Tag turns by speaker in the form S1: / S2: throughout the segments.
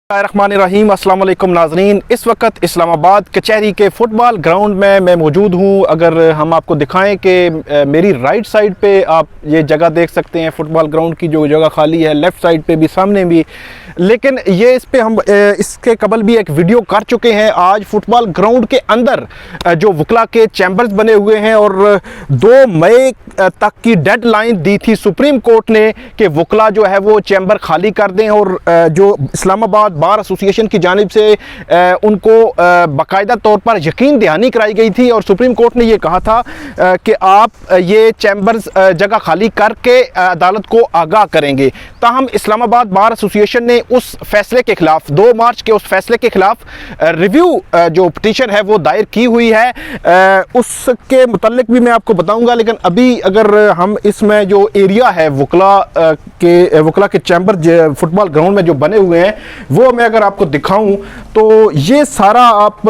S1: रहीम अस्सलाम वालेकुम नाजरीन। इस वक्त इस्लामाबाद कचहरी के फुटबॉल ग्राउंड में मैं मौजूद हूँ। अगर हम आपको दिखाएं कि मेरी राइट साइड पे आप ये जगह देख सकते हैं, फुटबॉल ग्राउंड की जो जगह खाली है, लेफ़्ट साइड पे भी, सामने भी। लेकिन ये इस पे हम इसके कबल भी एक वीडियो कर चुके हैं। आज फुटबॉल ग्राउंड के अंदर जो वकला के चैम्बर्स बने हुए हैं और 2 मई तक की डेड लाइन दी थी सुप्रीम कोर्ट ने कि वकला जो है वो चैम्बर खाली कर दें, और जो इस्लामाबाद बार एसोसिएशन की जानिब से उनको बाकायदा तौर पर यकीन दहानी कराई गई थी और सुप्रीम कोर्ट ने ये कहा था कि आप ये चैम्बर्स जगह खाली करके अदालत को आगाह करेंगे। ताहम इस्लामाबाद बार एसोसिएशन ने उस फैसले के खिलाफ 2 मार्च के उस फैसले के खिलाफ रिव्यू जो पिटीशन है वो दायर की हुई है। उसके मुतल्लिक भी मैं आपको बताऊंगा, लेकिन अभी अगर हम इसमें जो एरिया है वकला के चैम्बर फुटबॉल ग्राउंड में जो बने हुए हैं वो मैं अगर आपको दिखाऊं तो ये सारा आप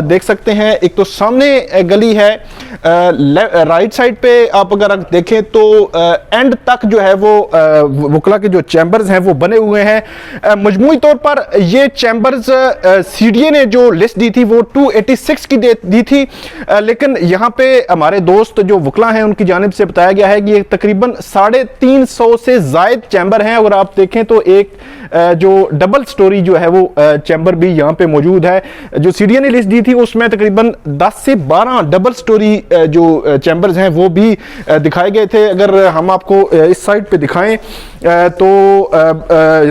S1: देख सकते हैं। एक तो सामने गली है, राइट साइड पे आप अगर देखें तो एंड तक जो है वो वकला के जो चैम्बर्स हैं वो बने हुए हैं। मजमूई तौर पर ये चैम्बर्स सीडीए ने जो लिस्ट दी थी वो 286 की दी थी, लेकिन यहाँ पे हमारे दोस्त जो वकला हैं उनकी जानिब से बताया गया है कि ये तकरीबन 350 से ज़ायद चैम्बर हैं। अगर आप देखें तो एक जो डबल स्टोरी जो है वो चैम्बर भी यहाँ पे मौजूद है। जो सीडीए ने लिस्ट दी थी उसमें तकरीबन 10 से 12 डबल स्टोरी जो चैम्बर्स हैं वो भी दिखाए गए थे। अगर हम आपको इस साइड पे दिखाएं तो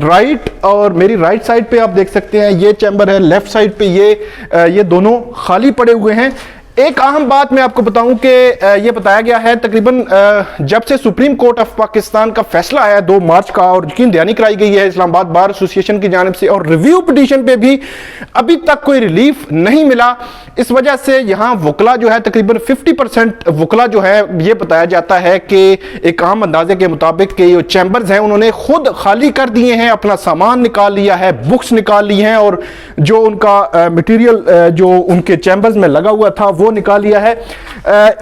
S1: राइट और मेरी राइट साइड पे आप देख सकते हैं ये चैम्बर है, लेफ्ट साइड पे ये दोनों खाली पड़े हुए हैं। एक अहम बात मैं आपको बताऊं कि ये बताया गया है तकरीबन जब से सुप्रीम कोर्ट ऑफ पाकिस्तान का फैसला आया 2 मार्च का और यकीन दहानी कराई गई है इस्लामाबाद बार एसोसिएशन की जानिब से, और रिव्यू पिटीशन पे भी अभी तक कोई रिलीफ नहीं मिला। इस वजह से यहाँ वकला जो है तकरीबन 50% वकला जो है ये बताया जाता है कि एक आम अंदाजे के मुताबिक कि ये चैम्बर्स हैं उन्होंने खुद खाली कर दिए हैं, अपना सामान निकाल लिया है, बुक्स निकाल ली हैं और जो उनका मटीरियल जो उनके चैम्बर्स में लगा हुआ था वो निकाल लिया है।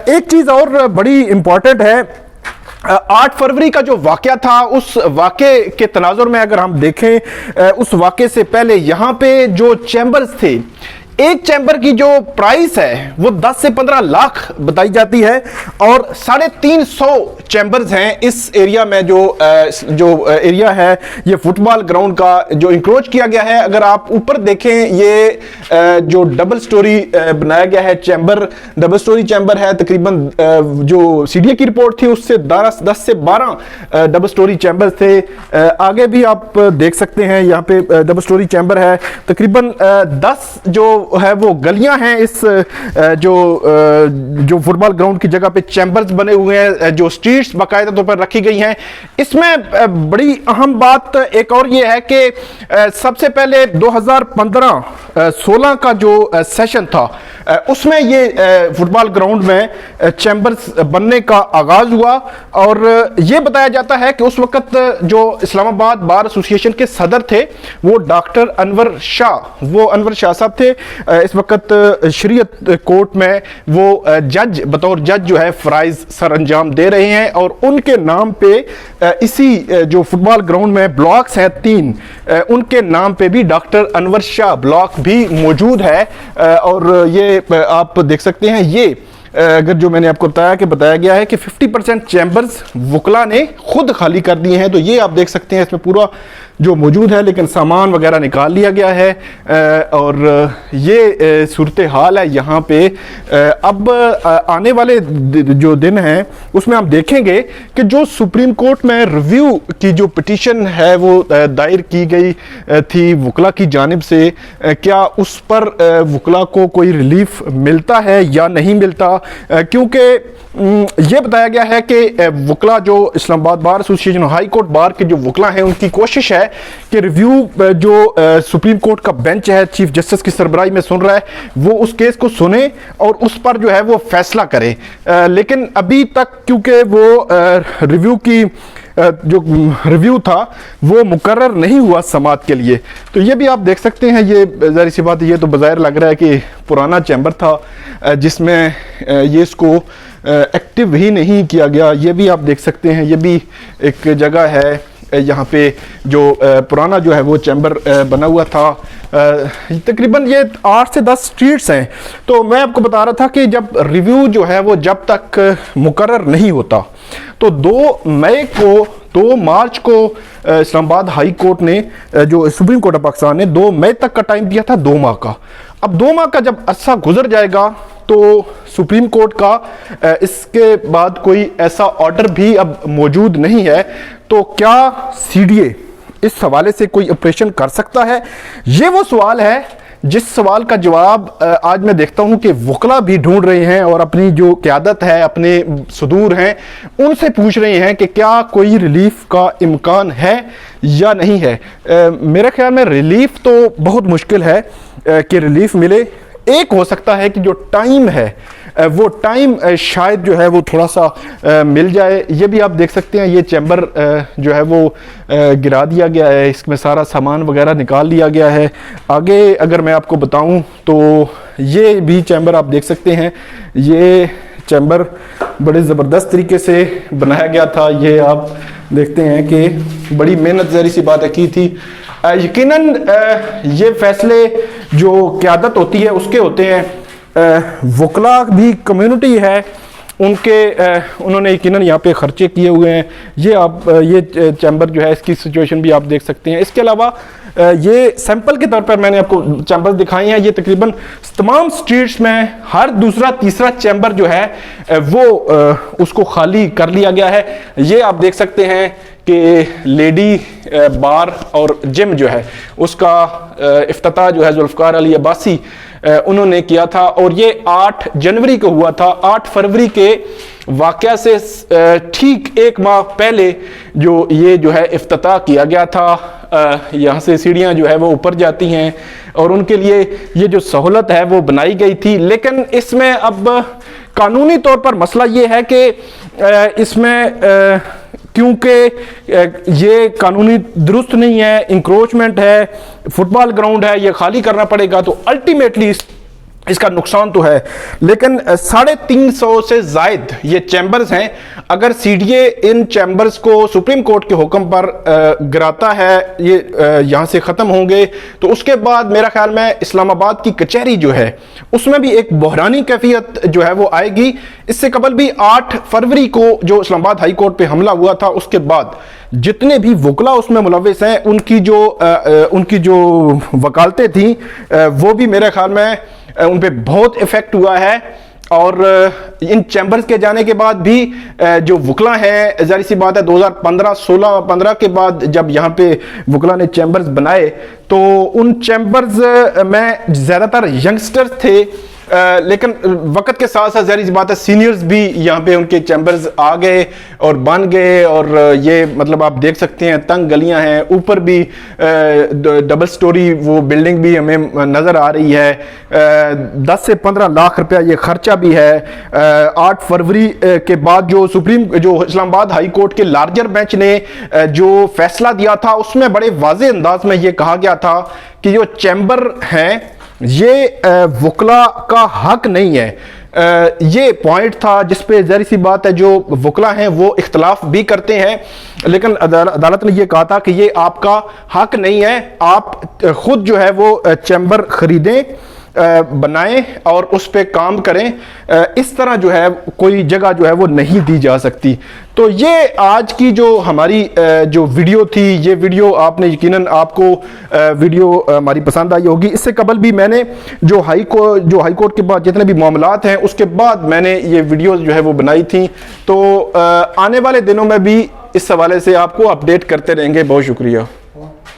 S1: एक चीज और बड़ी इंपॉर्टेंट है, 8 फरवरी का जो वाकया था उस वाकये के तनाजुर में अगर हम देखें उस वाकये से पहले यहाँ पे जो चैम्बर्स थे, एक चैम्बर की जो प्राइस है वो 10 से 15 लाख बताई जाती है और 350 चैम्बर्स हैं इस एरिया में। जो एरिया है ये फुटबॉल ग्राउंड का जो इंक्रोच किया गया है। अगर आप ऊपर देखें ये जो डबल स्टोरी बनाया गया है चैम्बर, डबल स्टोरी चैम्बर है। तकरीबन जो सीडीए की रिपोर्ट थी उससे 10 से 12 डबल स्टोरी चैम्बर थे। आगे भी आप देख सकते हैं यहाँ पे डबल स्टोरी चैम्बर है। तकरीबन 10 जो है वो गलियां हैं इस जो फुटबॉल ग्राउंड की जगह पे चैम्बर्स बने हुए हैं, जो स्ट्रीट्स बाकायदा तौर पर रखी गई हैं। इसमें बड़ी अहम बात एक और ये है कि सबसे पहले 2015-16 का जो सेशन था उसमें ये फुटबॉल ग्राउंड में चैम्बर्स बनने का आगाज हुआ और ये बताया जाता है कि उस वक्त जो इस्लामाबाद बार एसोसिएशन के सदर थे वो डॉक्टर अनवर शाह साहब थे। इस वक्त शरीयत कोर्ट में वो बतौर जज जो है फराइज सर अंजाम दे रहे हैं और उनके नाम पे इसी जो फुटबॉल ग्राउंड में ब्लॉक्स हैं 3, उनके नाम पे भी डॉक्टर अनवर शाह ब्लॉक भी मौजूद है। और ये आप देख सकते हैं ये अगर जो मैंने आपको बताया गया है कि 50% चैम्बर्स वकला ने खुद खाली कर दिए हैं। तो ये आप देख सकते हैं इसमें पूरा जो मौजूद है, लेकिन सामान वगैरह निकाल लिया गया है और ये सूरत हाल है यहाँ पे। अब आने वाले जो दिन हैं उसमें हम देखेंगे कि जो सुप्रीम कोर्ट में रिव्यू की जो पिटीशन है वो दायर की गई थी वकला की जानिब से, क्या उस पर वकला को कोई रिलीफ मिलता है या नहीं मिलता। क्योंकि ये बताया गया है कि वकला जो Islamabad bar association high court bar के जो वकला हैं उनकी कोशिश है कि रिव्यू जो सुप्रीम कोर्ट का बेंच है चीफ जस्टिस की सरबराही में सुन रहा है वो उस केस को सुने और उस पर जो है वो फैसला करे। लेकिन अभी तक क्योंकि वो रिव्यू की जो रिव्यू था वो मुकर्रर नहीं हुआ समात के लिए, तो ये भी आप देख सकते हैं। ये ज़ाहिर सी बात, ये तो बज़ाहिर लग रहा है कि पुराना चैम्बर था जिसमें ये इसको एक्टिव ही नहीं किया गया। ये भी आप देख सकते हैं, ये भी एक जगह है यहाँ पे जो पुराना जो है वो चैम्बर बना हुआ था। तकरीबन ये 8 से 10 स्ट्रीट्स हैं। तो मैं आपको बता रहा था कि जब रिव्यू जो है वो जब तक मुकर्रर नहीं होता, तो 2 मार्च को इस्लामाबाद हाई कोर्ट ने, जो सुप्रीम कोर्ट ऑफ पाकिस्तान ने 2 मई तक का टाइम दिया था, 2 माह का। अब 2 माह का जब अरसा गुजर जाएगा तो सुप्रीम कोर्ट का इसके बाद कोई ऐसा ऑर्डर भी अब मौजूद नहीं है, तो क्या सीडीए इस हवाले से कोई ऑपरेशन कर सकता है? ये वो सवाल है जिस सवाल का जवाब आज मैं देखता हूं कि वकला भी ढूंढ रहे हैं और अपनी जो क़यादत है, अपने सदूर हैं, उनसे पूछ रहे हैं कि क्या कोई रिलीफ का इम्कान है या नहीं है। मेरे ख्याल में रिलीफ तो बहुत मुश्किल है कि रिलीफ मिले। एक हो सकता है कि जो टाइम है वो टाइम शायद जो है वो थोड़ा सा मिल जाए। ये भी आप देख सकते हैं, ये चैम्बर जो है वो गिरा दिया गया है, इसमें सारा सामान वगैरह निकाल लिया गया है। आगे अगर मैं आपको बताऊं तो ये भी चैम्बर आप देख सकते हैं, ये चैम्बर बड़े ज़बरदस्त तरीके से बनाया गया था। ये आप देखते हैं कि बड़ी मेहनत ज़ाहिर सी बात है की थी। यकीनन ये फैसले जो क़यादत होती है उसके होते हैं, वकला भी कम्युनिटी है उन्होंने यकीनन यहाँ पे खर्चे किए हुए हैं। ये आप ये चैम्बर जो है इसकी सिचुएशन भी आप देख सकते हैं। इसके अलावा ये सैंपल के तौर पर मैंने आपको चैम्बर दिखाए हैं। ये तकरीबन तमाम स्ट्रीट्स में हर दूसरा तीसरा चैम्बर जो है वो उसको खाली कर लिया गया है। ये आप देख सकते हैं कि लेडी बार और जिम जो है उसका इफ्तिताह जो है जुल्फ़िकार अली अब्बासी उन्होंने किया था, और ये 8 जनवरी को हुआ था। 8 फरवरी के वाक़या से ठीक 1 माह पहले जो है इफ्तिताह किया गया था। यहाँ से सीढ़ियाँ जो है वो ऊपर जाती हैं और उनके लिए ये जो सहूलत है वो बनाई गई थी। लेकिन इसमें अब कानूनी तौर पर मसला ये है कि इसमें क्योंकि ये कानूनी दुरुस्त नहीं है, इंक्रोचमेंट है, फुटबॉल ग्राउंड है, ये खाली करना पड़ेगा, तो अल्टीमेटली इसका नुकसान तो है। लेकिन 350 से ज़ायद ये चैम्बर्स हैं। अगर सीडीए इन चैम्बर्स को सुप्रीम कोर्ट के हुक्म पर गिराता है, ये यहाँ से ख़त्म होंगे, तो उसके बाद मेरा ख्याल में इस्लामाबाद की कचहरी जो है उसमें भी एक बहरानी कैफियत जो है वो आएगी। इससे कबल भी 8 फरवरी को जो इस्लामाबाद हाई कोर्ट पे हमला हुआ था, उसके बाद जितने भी वकला उसमें मुलव्विस हैं उनकी जो वकालतें थी वो भी मेरे ख्याल में उन पे बहुत इफेक्ट हुआ है। और इन चैम्बर्स के जाने के बाद भी जो वकला हैं, ज़ाहिर सी बात है 2015 के बाद जब यहाँ पे वकला ने चैम्बर्स बनाए तो उन चैम्बर्स में ज़्यादातर यंगस्टर्स थे, लेकिन वक्त के साथ साथ ज़ाहिर सी बात है सीनियर्स भी यहाँ पे उनके चैम्बर्स आ गए और बन गए। और ये मतलब आप देख सकते हैं तंग गलियाँ हैं, ऊपर भी डबल स्टोरी वो बिल्डिंग भी हमें नज़र आ रही है। 10 से 15 लाख रुपया ये खर्चा भी है। 8 फरवरी के बाद जो इस्लामाबाद हाई कोर्ट के लार्जर बेंच ने जो फैसला दिया था उसमें बड़े वाज़ेह अंदाज में ये कहा गया था कि जो चैम्बर हैं ये वकला का हक नहीं है। ये पॉइंट था जिस पे ज़ाहिर सी बात है जो वकला हैं वो इख्तलाफ भी करते हैं, लेकिन अदालत ने ये कहा था कि ये आपका हक नहीं है, आप खुद जो है वो चैम्बर खरीदें, बनाएं और उस पे काम करें। इस तरह जो है कोई जगह जो है वो नहीं दी जा सकती। तो ये आज की जो हमारी जो वीडियो थी, ये वीडियो आपने यकीनन आपको वीडियो हमारी पसंद आई होगी। इससे कबल भी मैंने जो हाई कोर्ट के बाद जितने भी मामलात हैं उसके बाद मैंने ये वीडियो जो है वो बनाई थी। तो आने वाले दिनों में भी इस हवाले से आपको अपडेट करते रहेंगे। बहुत शुक्रिया।